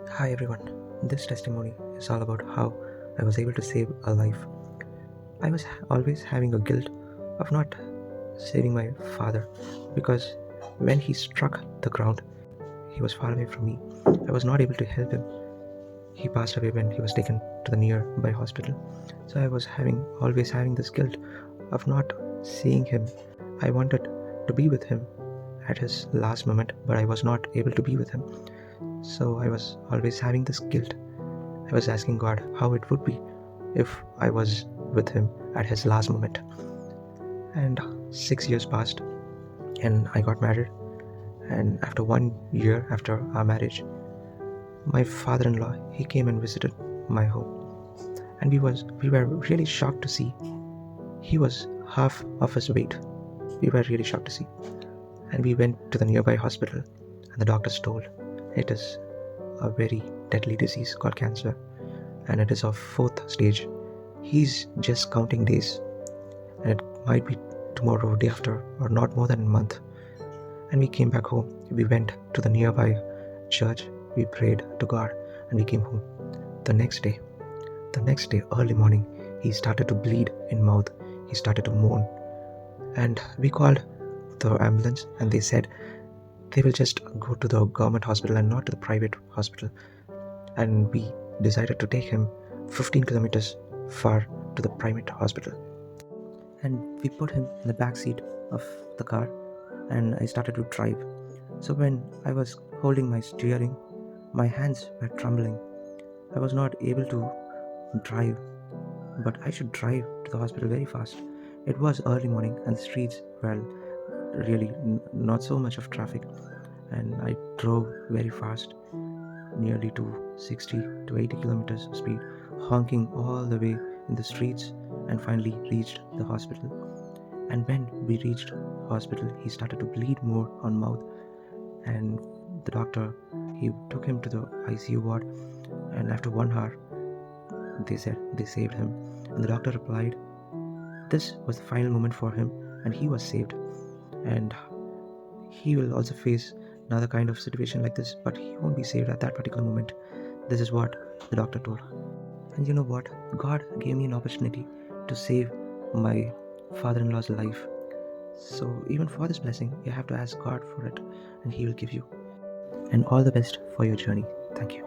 Hi everyone, this testimony is all about how I was able to save a life. I was always having a guilt of not saving my father because when he struck the ground, he was far away from me. I was not able to help him. He passed away when he was taken to the nearby hospital. So I was always having this guilt of not seeing him. I wanted to be with him at his last moment, but I was not able to be with him. So I was always having this guilt. I was asking God how it would be if I was with him at his last moment. And 6 years passed, and I got married. And after 1 year after our marriage, my father-in-law he came and visited my home, and we were really shocked to see he was half of his weight. We were really shocked to see, and we went to the nearby hospital, and the doctors told it is a very deadly disease called cancer, and it is of fourth stage. He's just counting days, and it might be tomorrow, day after, or not more than a month. And we came back home. We went to the nearby church. We prayed to God, and we came home. The next day, early morning, he started to bleed in mouth. He started to moan, and we called the ambulance, and they said they will just go to the government hospital and not to the private hospital. And we decided to take him 15 kilometers far to the private hospital. And we put him in the back seat of the car, and I started to drive. So when I was holding my steering, my hands were trembling. I was not able to drive, but I should drive to the hospital very fast. It was early morning and the streets were really not so much of traffic, and I drove very fast, nearly to 60 to 80 kilometers of speed, honking all the way in the streets, and finally reached the hospital. And when we reached hospital, he started to bleed more on mouth, and the doctor he took him to the ICU ward, and after 1 hour they said they saved him. And the doctor replied this was the final moment for him, and he was saved. And he will also face another kind of situation like this, but he won't be saved at that particular moment. This is what the doctor told. And you know what? God gave me an opportunity to save my father-in-law's life. So even for this blessing, you have to ask God for it, and He will give you. And all the best for your journey. Thank you.